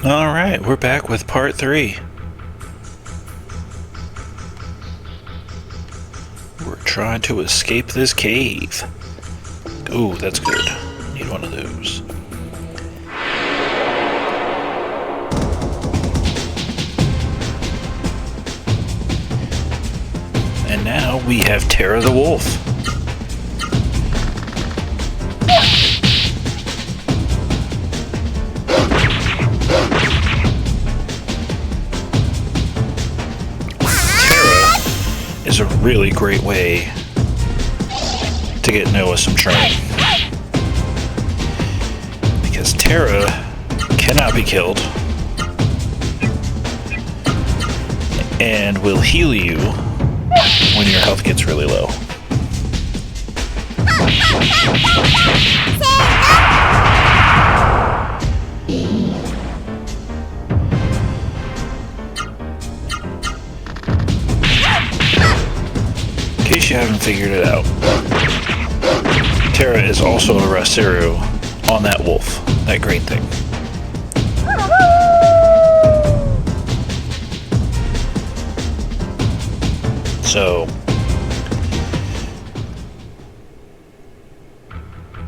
Alright, we're back with part 3. We're trying to escape this cave. Ooh, that's good. Need one of those. And now we have Terra the Wolf. Is a really great way to get Noah some training. Because Terra cannot be killed and will heal you when your health gets really low. In case you haven't figured it out, Terra is also a Ra-Seru on that wolf, that green thing. So,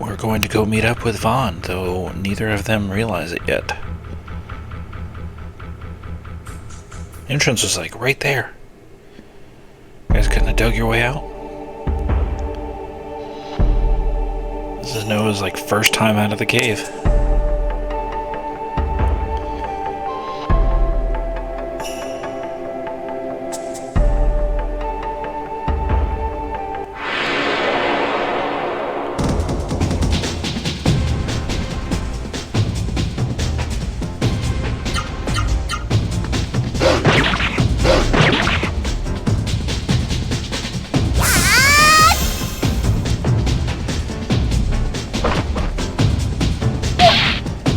we're going to go meet up with Vahn, though neither of them realize it yet. Entrance was like right there. You guys couldn't have dug your way out? This is Noah's like first time out of the cave.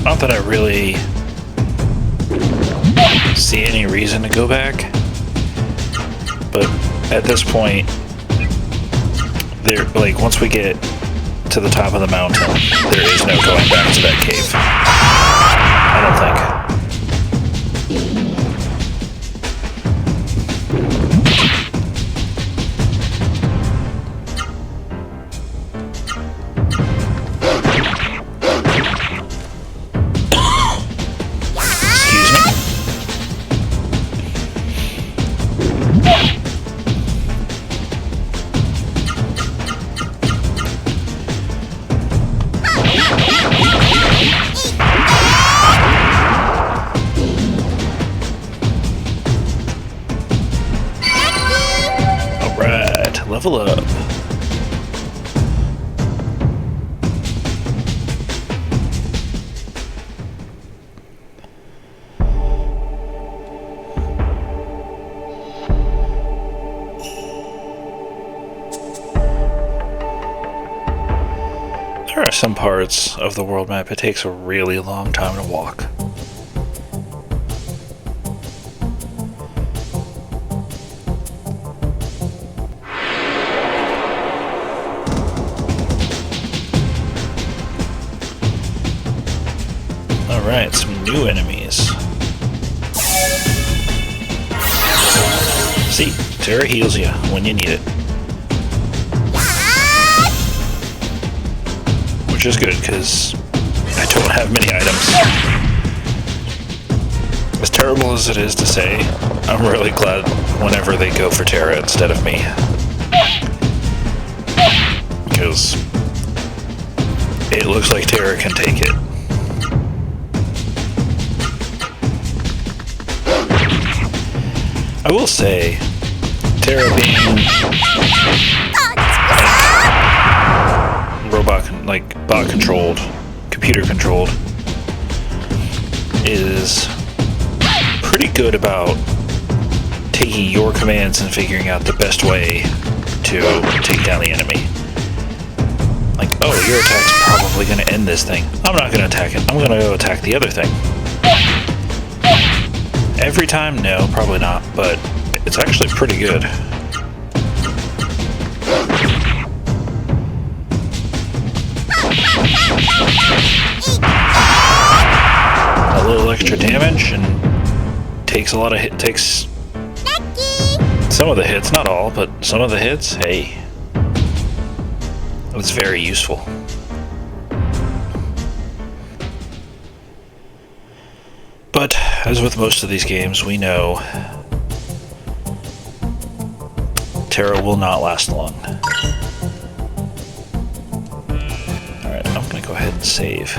Not that I really see any reason to go back, but at this point, like once we get to the top of the mountain, there is no going back to that cave. I don't think. Level up. There are some parts of the world map it takes a really long time to walk. Alright, some new enemies. See, Terra heals you when you need it. Which is good, because I don't have many items. As terrible as it is to say, I'm really glad whenever they go for Terra instead of me. Because it looks like Terra can take it. I will say, Terra being robot, like bot controlled, computer controlled, is pretty good about taking your commands and figuring out the best way to take down the enemy. Like, oh, your attack's probably going to end this thing. I'm not going to attack it. I'm going to go attack the other thing. Every time? No, probably not, but it's actually pretty good. A little extra damage and takes a lot of takes some of the hits, not all, but some of the hits. Hey, it's very useful. But as with most of these games, we know Terra will not last long. Alright, I'm gonna go ahead and save.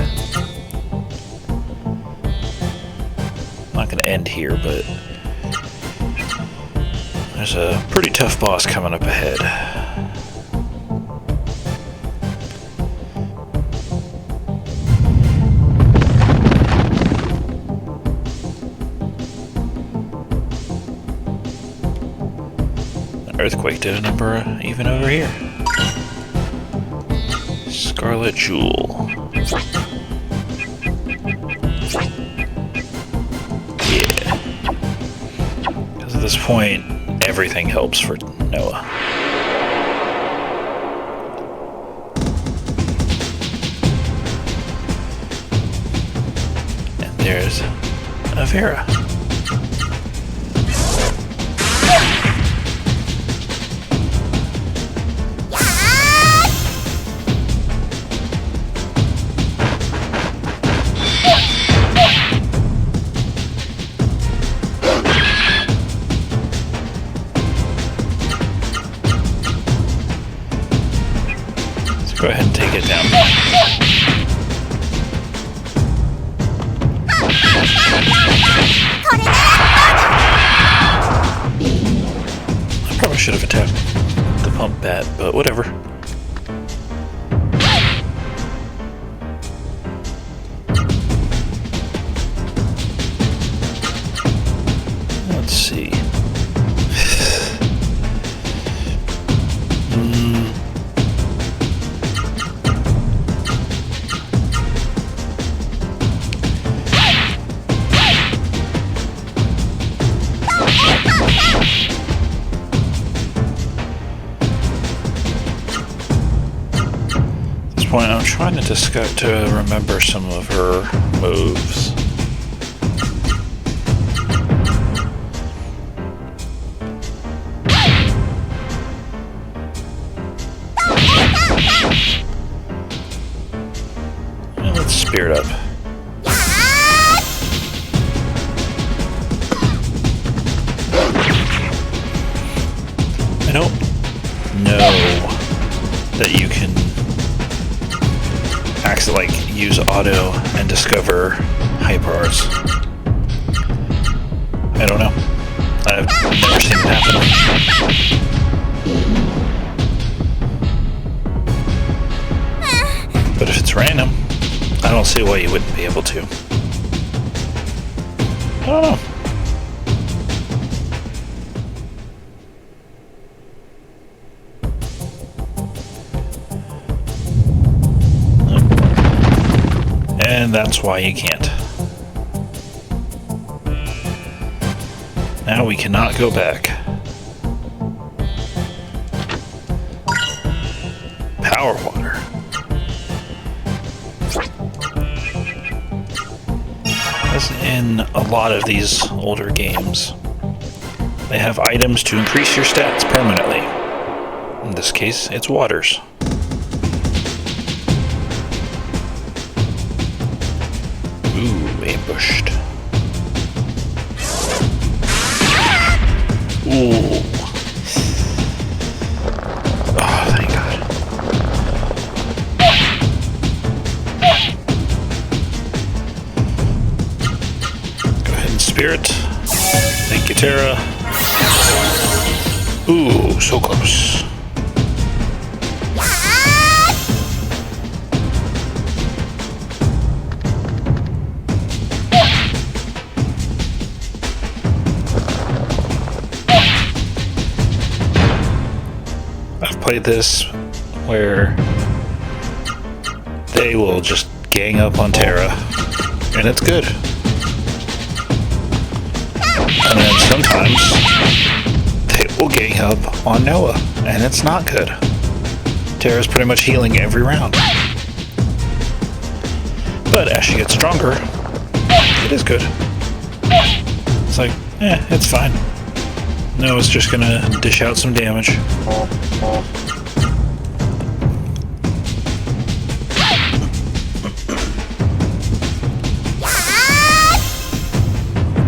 I'm not gonna end here, but there's a pretty tough boss coming up ahead. Earthquake did a number even over here. Scarlet Jewel. Yeah. Because at this point, everything helps for Noa. And there's a Vera. Go ahead and take it down. I probably should have attacked the pump bat, but whatever. Let's see. Point, I'm trying to remember some of her moves. Well, let's spirit up. I don't know that you can like use auto and discover hypers. I don't know. I've never seen it happen. But if it's random, I don't see why you wouldn't be able to. I don't know. And that's why you can't. Now we cannot go back. Power water. As in a lot of these older games, they have items to increase your stats permanently. In this case, it's waters. Ooh, ambushed. Ooh. Oh, thank God. Go ahead and spirit. Thank you, Terra. Ooh, so close. Played this where they will just gang up on Terra, and it's good. And then sometimes they will gang up on Noa, and it's not good. Terra's pretty much healing every round. But as she gets stronger, it is good. It's like, it's fine. No, it's just gonna dish out some damage.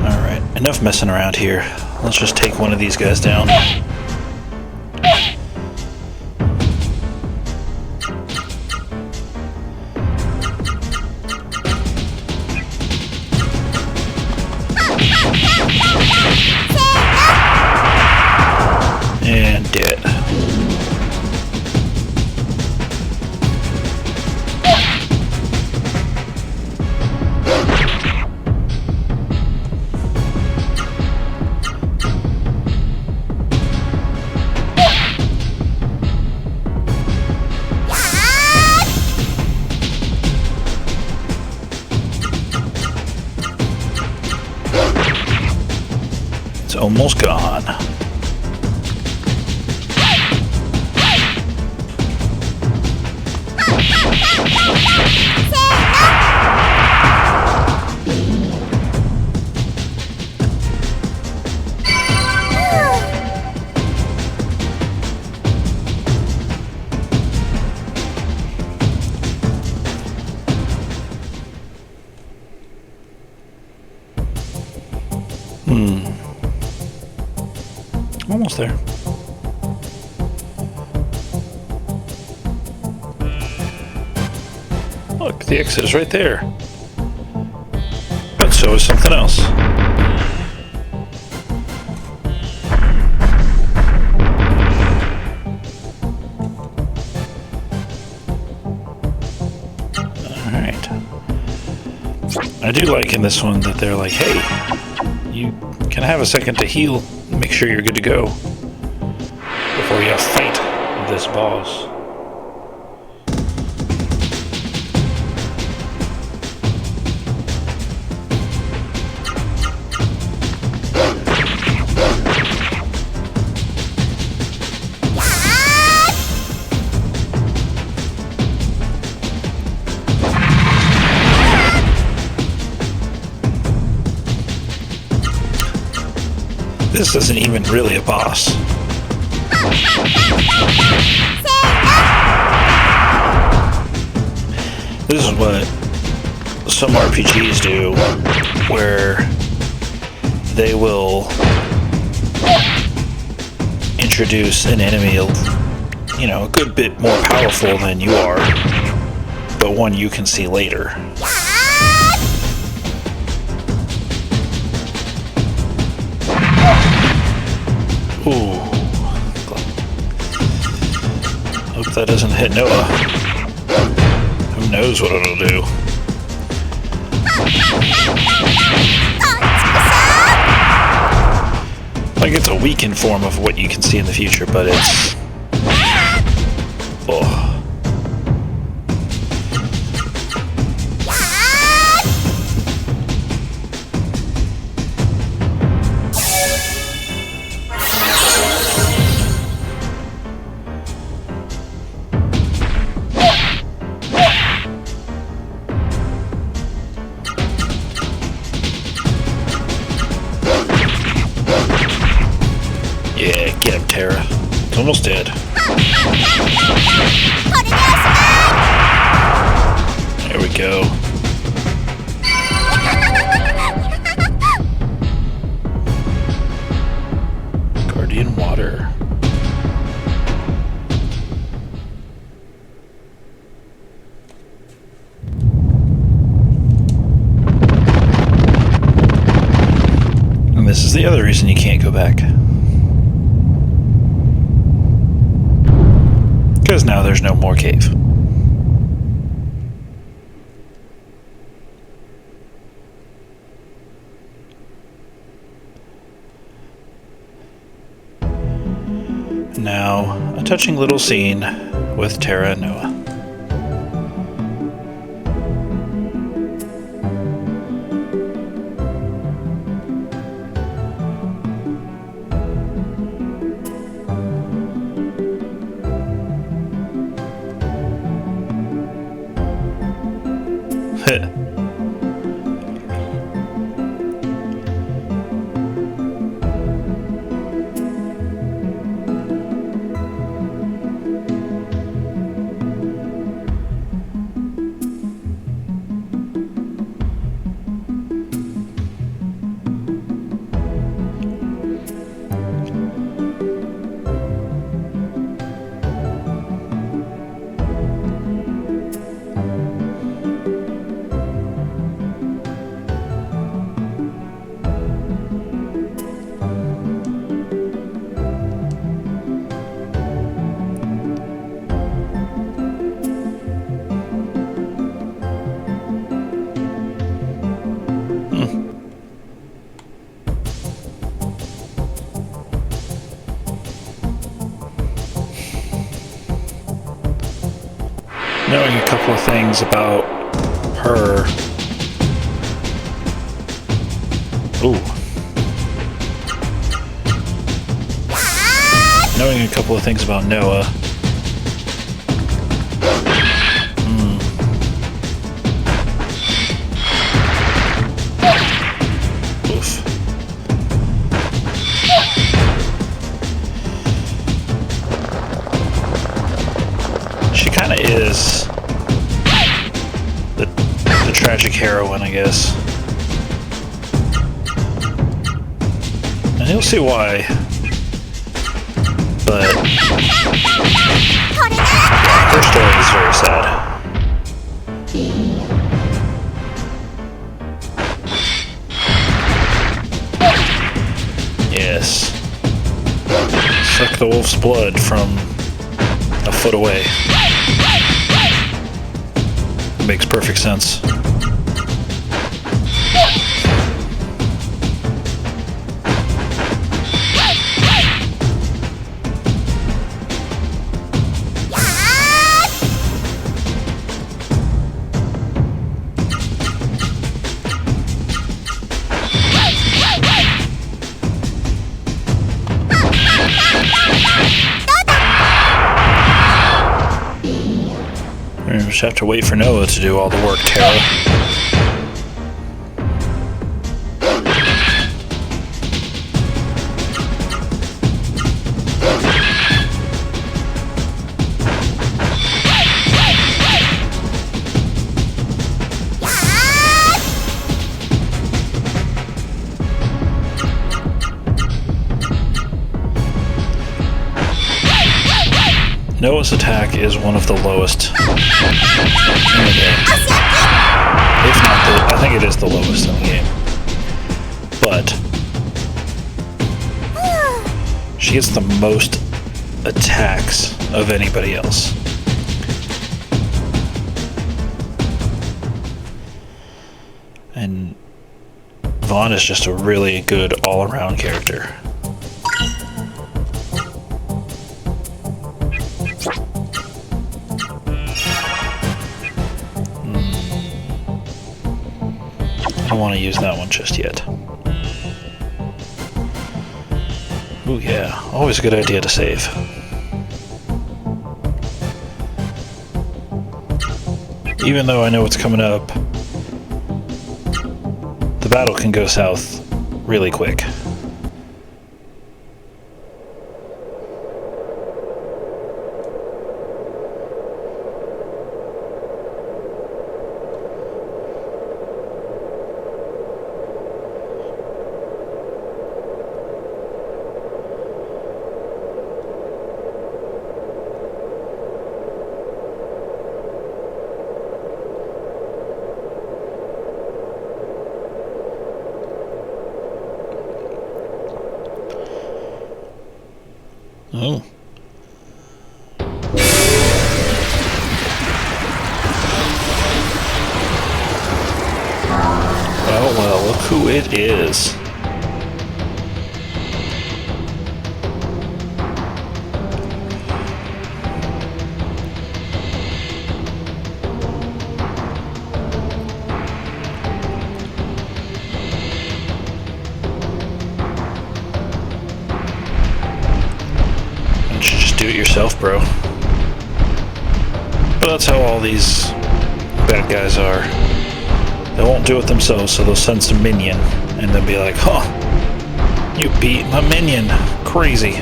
Alright, enough messing around here. Let's just take one of these guys down. And dead. It's almost gone. Almost there. Look, the exit is right there. But so is something else. Alright. I do like in this one that they're like, hey, you can have a second to heal. Make sure you're good to go before you fight this boss. This isn't even really a boss. This is what some RPGs do, where they will introduce an enemy, you know, a good bit more powerful than you are, but one you can see later. Ooh. Hope that doesn't hit Noah. Who knows what it'll do. Like, it's a weakened form of what you can see in the future, but it's... Oh. Yeah, get him, Terra. It's almost dead. There we go. Guardian Water. And this is the other reason you can't go back. Because now there's no more cave. Now, a touching little scene with Terra and Noa. Knowing a couple of things about her. Ooh. Knowing a couple of things about Noa. Oof. She kind of is the tragic heroine, I guess. And you'll see why. But her story is very sad. Yes. Suck the wolf's blood from a foot away. Makes perfect sense. We just have to wait for Noa to do all the work, Terra. Noa's attack is one of the lowest in the game. If not I think it is the lowest in the game. But she gets the most attacks of anybody else. And Vahn is just a really good all-around character. I don't want to use that one just yet. Ooh, yeah. Always a good idea to save. Even though I know what's coming up, the battle can go south really quick. Oh. Well, look who it is. Do it yourself, bro. But that's how all these bad guys are. They won't do it themselves, so they'll send some minion and then be like, huh, you beat my minion. Crazy.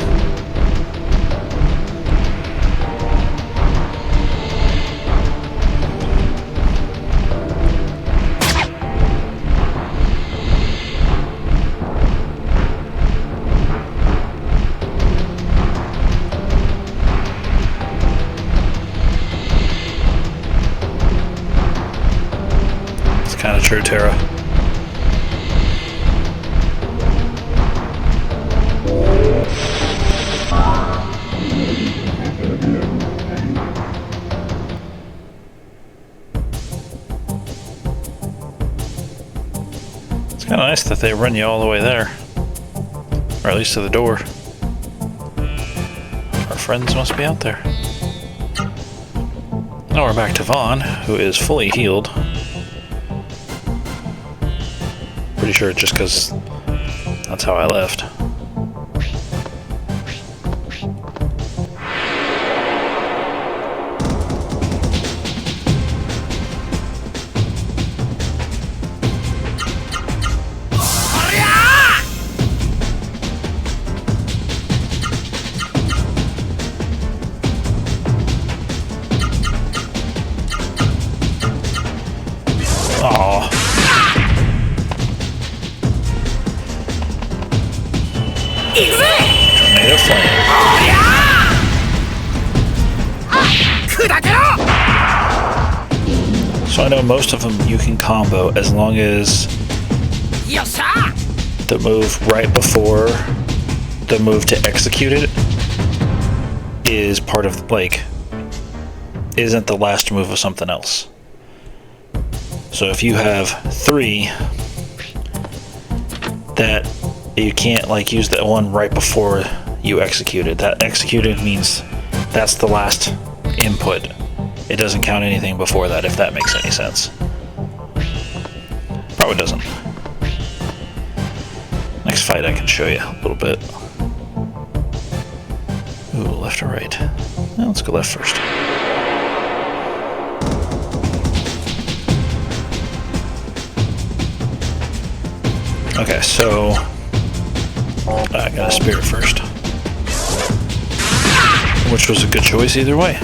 Kind of true, Terra. It's kind of nice that they run you all the way there, or at least to the door. Our friends must be out there. Now we're back to Vahn, who is fully healed. Pretty sure just because that's how I left. Aww. Tornado Flame. So I know most of them you can combo as long as the move right before the move to execute it is part of, like, isn't the last move of something else. So if you have 3 that you can't, like, use that one right before you execute it. That executed means that's the last input. It doesn't count anything before that, if that makes any sense. Probably doesn't. Next fight I can show you a little bit. Ooh, left or right? Well, let's go left first. Okay, so I got a spirit first, which was a good choice either way.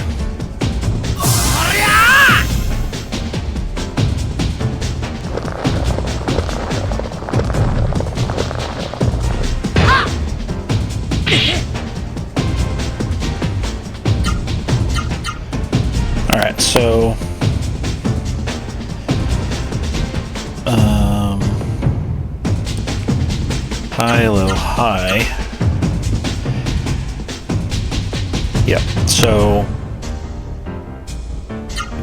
Alright, so high, low, high. Yep, so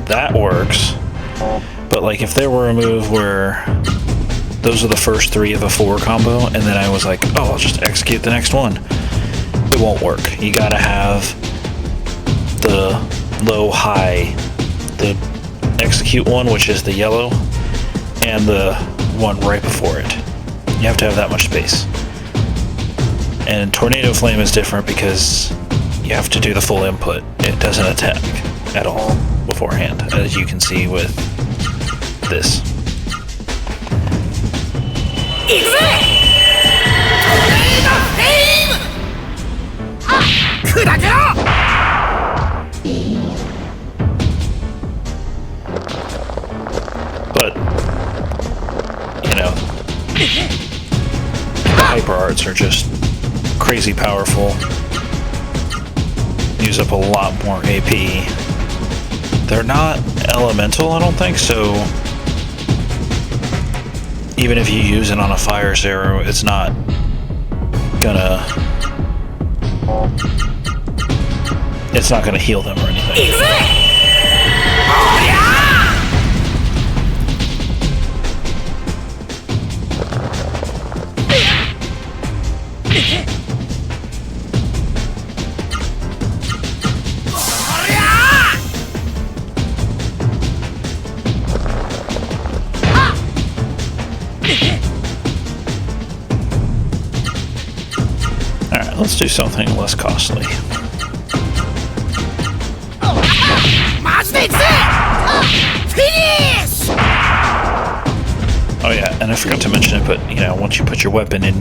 that works. But like if there were a move where those are the first 3 of a 4 combo and then I was like, oh, I'll just execute the next one, it won't work. You gotta have the low, high, the execute one, which is the yellow, and the one right before it. You have to have that much space. And Tornado Flame is different because you have to do the full input. It doesn't attack at all beforehand, as you can see with this. But, you know, the hyper arts are just crazy powerful. Use up a lot more AP. They're not elemental, I don't think, so even if you use it on a fire Ra-Seru, it's not gonna heal them or anything. Alright, let's do something less costly. Oh yeah, and I forgot to mention it, but you know, once you put your weapon in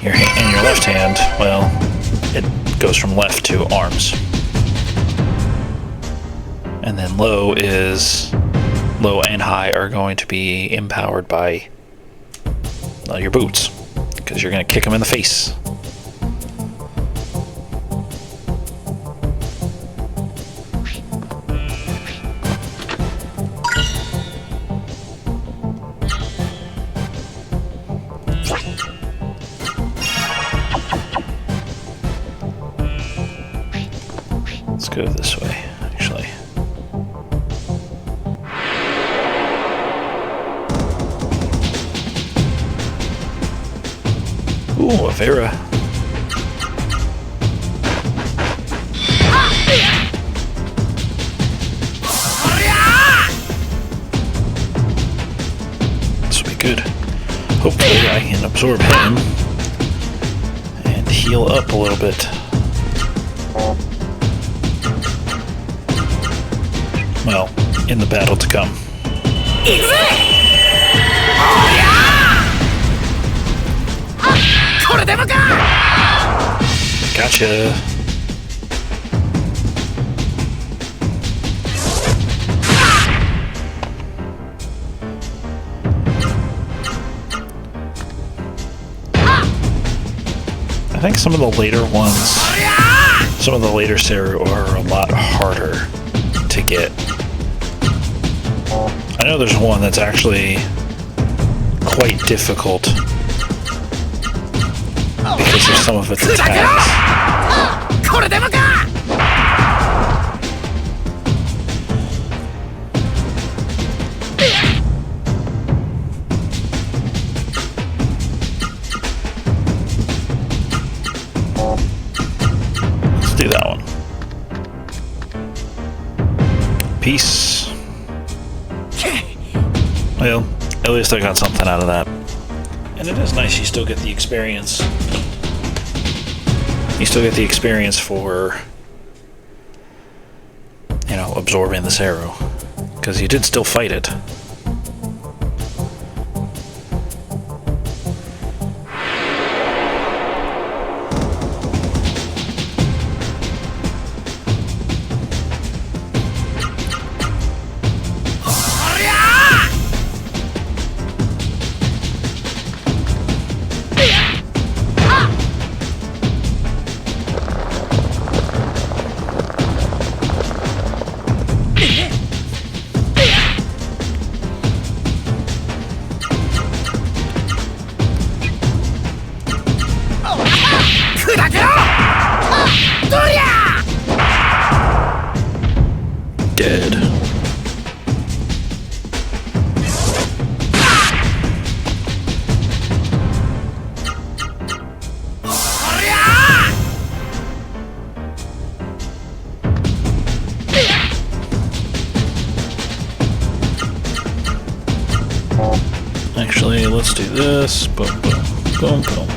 your left hand, well, it goes from left to arms. And then low and high are going to be empowered by your boots, because you're going to kick them in the face. Let's go this way, actually. Ooh, a Vera. good. Hopefully I can absorb him and heal up a little bit. Well, in the battle to come. Gotcha. I think some of the later ones, some of the later Seru are a lot harder to get. I know there's one that's actually quite difficult because of some of its attacks. Let's do that one. Peace. Well, at least I got something out of that. And it is nice you still get the experience. You still get the experience for, you know, absorbing the Seru. Because you did still fight it. Dead. Actually, let's do this. Boom, boom, boom, boom.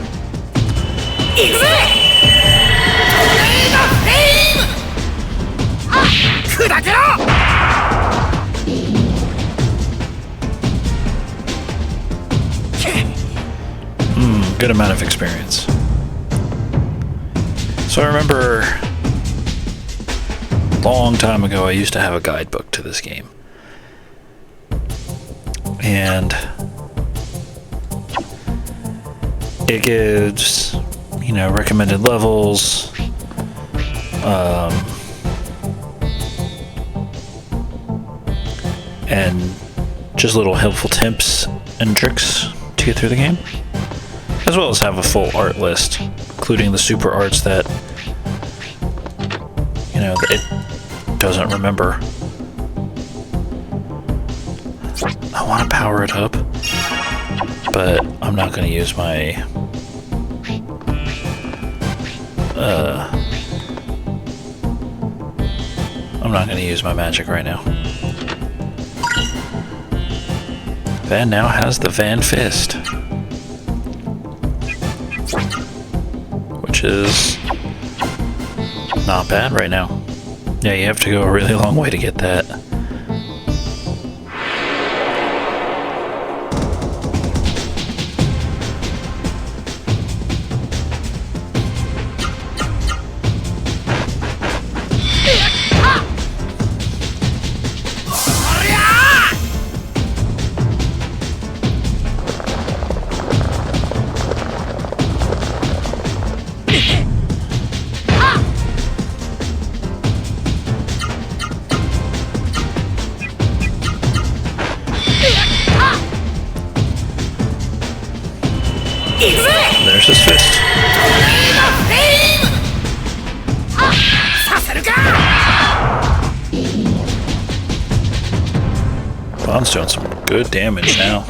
Good amount of experience. So I remember a long time ago I used to have a guidebook to this game. And it gives, you know, recommended levels, and just little helpful tips and tricks to get through the game, as well as have a full art list, including the super arts that, you know, it doesn't remember. I want to power it up, but I'm not going to use my I'm not going to use my magic right now. Vahn now has the Vahn Fist, which is not bad right now. Yeah, you have to go a really long way to get that. There's his fist. Vahn's doing some good damage now.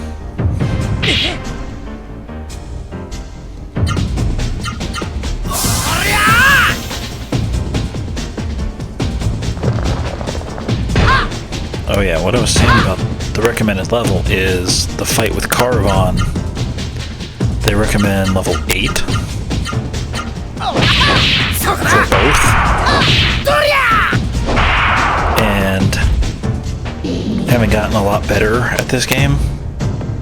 Oh yeah, what I was saying about the recommended level is the fight with Caruban. They recommend level 8 for both. And having gotten a lot better at this game,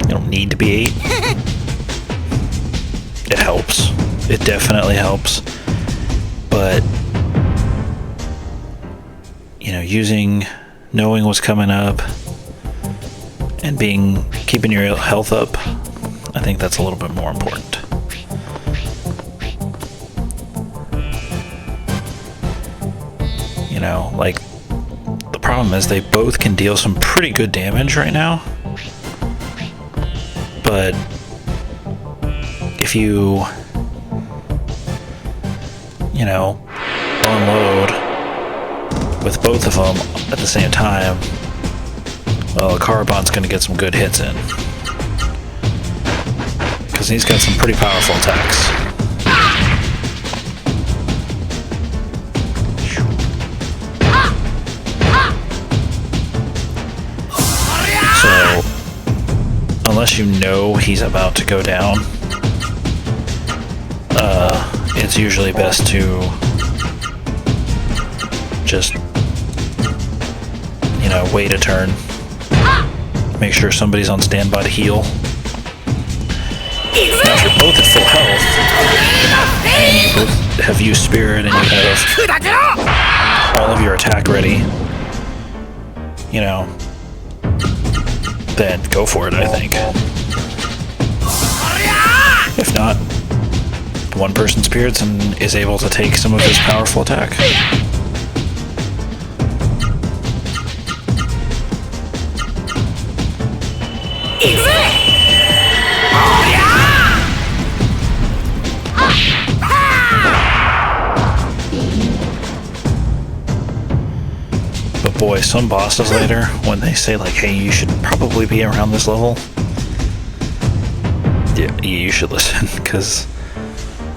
you don't need to be 8. It helps. It definitely helps. But, you know, knowing what's coming up and keeping your health up, I think that's a little bit more important. You know, like, the problem is they both can deal some pretty good damage right now. But if you know, unload with both of them at the same time, well, Caruban's going to get some good hits in. Because he's got some pretty powerful attacks. So, unless you know he's about to go down, it's usually best to just, you know, wait a turn. Make sure somebody's on standby to heal. Now, if you're both at full health, and you both have used Spirit, and you have all of your attack ready, you know, then go for it, I think. If not, one person spirits and is able to take some of his powerful attack. But boy, some bosses later, when they say like, hey, you should probably be around this level, yeah, you should listen, because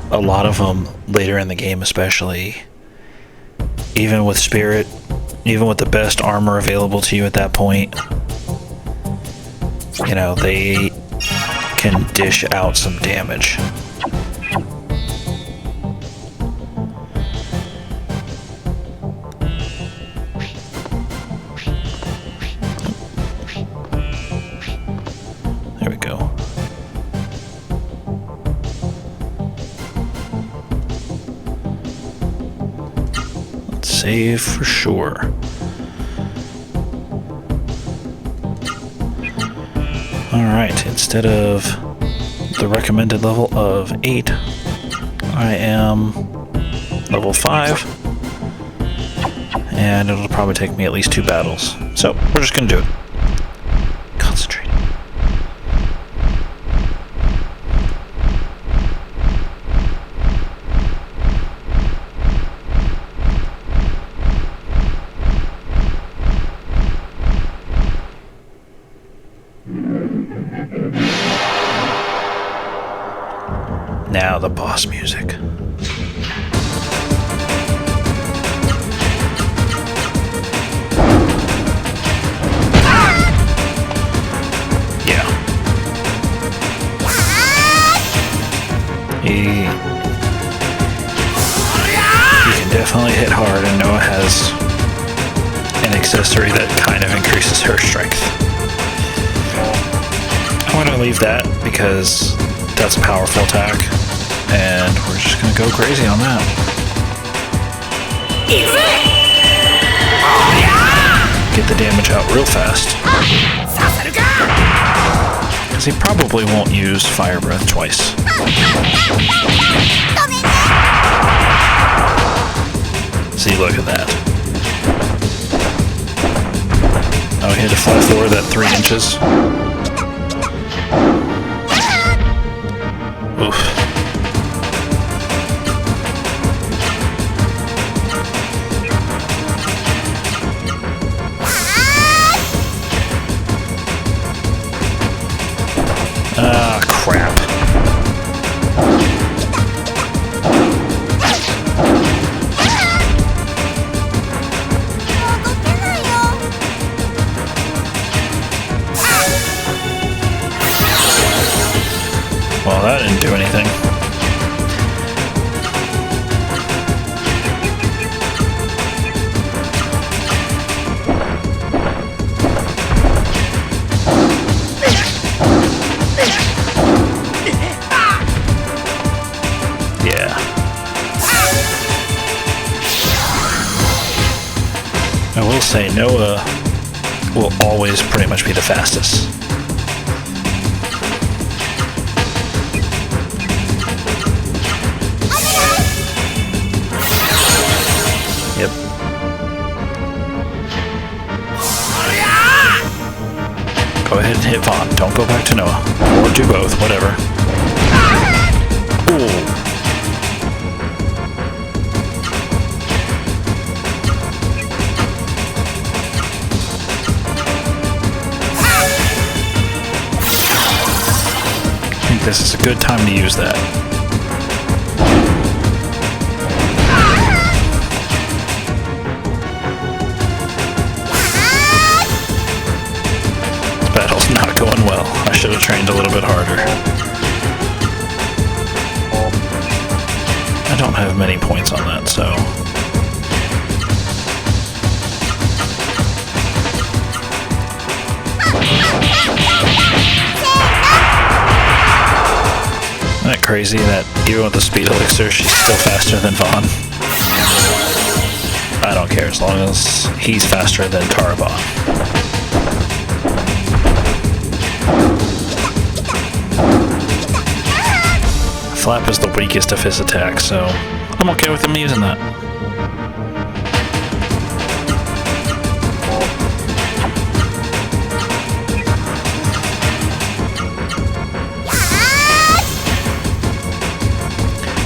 a lot of them later in the game, especially, even with Spirit, even with the best armor available to you at that point, you know, they can dish out some damage. There we go. Let's save for sure. Alright, instead of the recommended level of 8, I am level 5, and it'll probably take me at least 2 battles. So, we're just gonna do it. Concentrate. Now the boss music. Yeah. He can definitely hit hard, and Noa has an accessory that kind of increases her strength. I'm going to leave that because that's a powerful attack, and we're just going to go crazy on that. Get the damage out real fast, because he probably won't use Fire Breath twice. See, look at that. Oh, he had to fly forward that 3 inches. Oof. Ah, crap. Well, that didn't do anything. Yeah. I will say Noah will always pretty much be the fastest. Yep. Go ahead and hit Vahn. Don't go back to Noah. Or do both, whatever. Ooh. I think this is a good time to use that. Battle's not going well. I should have trained a little bit harder. I don't have many points on that, so... Isn't that crazy that even with the speed elixir, she's still faster than Vahn? I don't care as long as he's faster than Caruban. Flap is the weakest of his attacks, so I'm okay with him using that.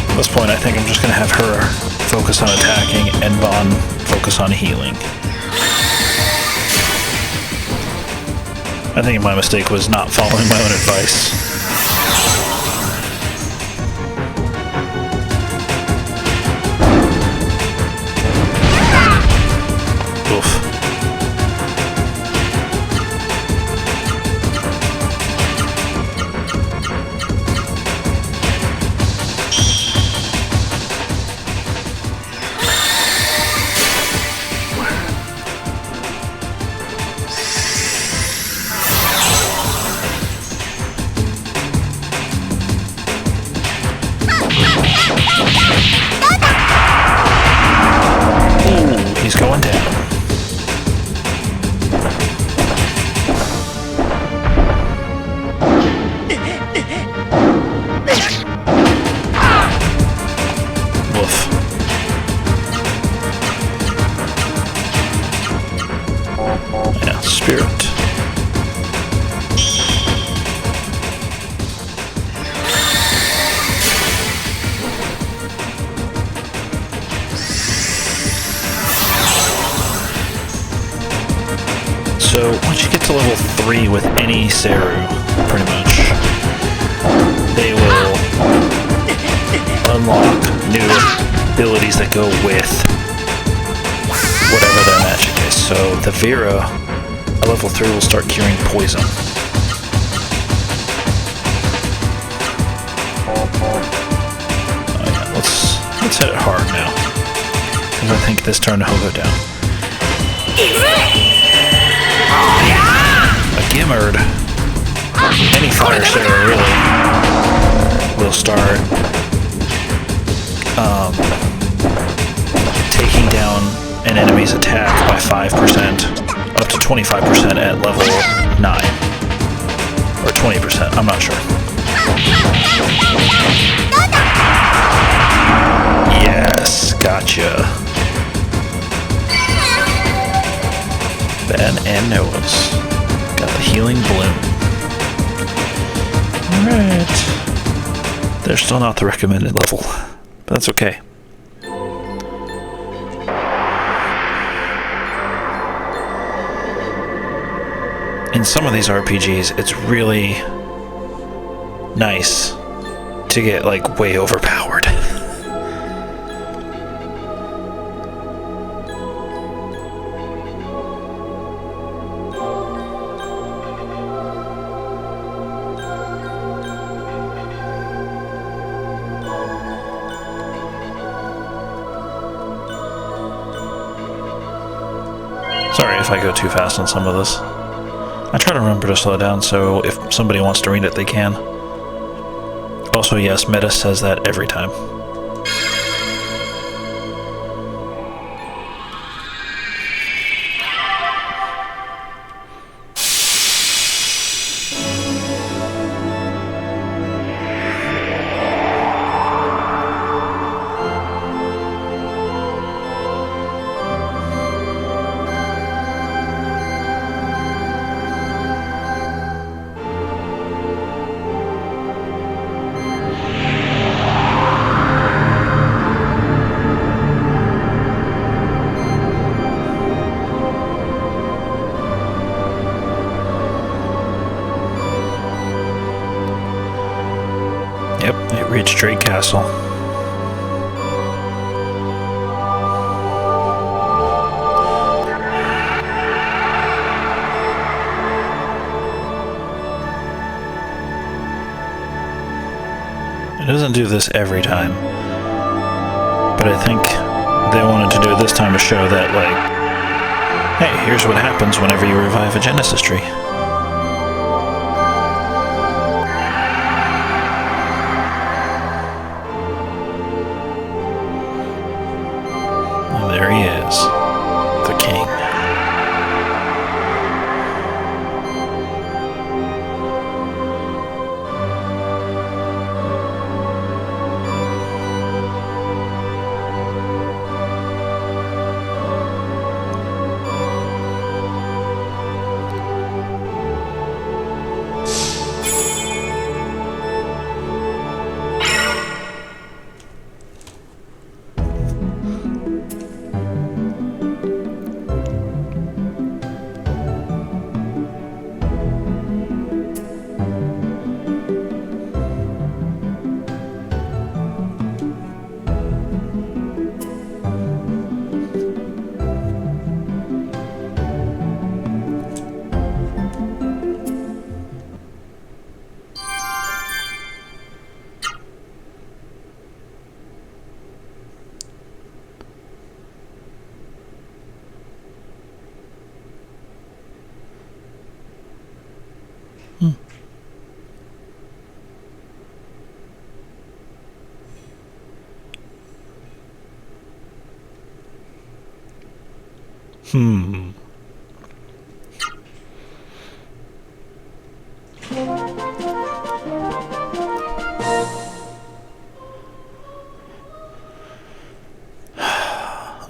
At this point, I think I'm just going to have her focus on attacking and Vahn focus on healing. I think my mistake was not following my own advice. He's going down. Woof. Yeah, spirit. So once you get to level 3 with any Ra-Seru, pretty much, they will unlock new abilities that go with whatever their magic is. So the Vera at level 3 will start curing poison. Oh yeah, let's hit it hard now. Because I think this turn he'll go down. A Gimmerd, any fire Ra-Seru really, will start taking down an enemy's attack by 5%, up to 25% at level 9. Or 20%, I'm not sure. Yes, gotcha. Vahn and Noah's. Got the healing bloom. Alright. They're still not the recommended level, but that's okay. In some of these RPGs, it's really nice to get, like, way overpowered. if I go too fast on some of this. I try to remember to slow down, so if somebody wants to read it, they can. Also, yes, Meta says that every time. Yep, it reached Drake Castle. It doesn't do this every time, but I think they wanted to do it this time to show that, like, hey, here's what happens whenever you revive a Genesis tree. And there he is, the king.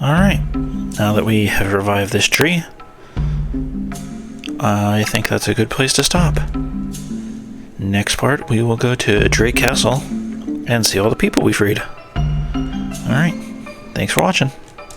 Alright, now that we have revived this tree, I think that's a good place to stop. Next part, we will go to Drake Castle and see all the people we freed. Alright, thanks for watching.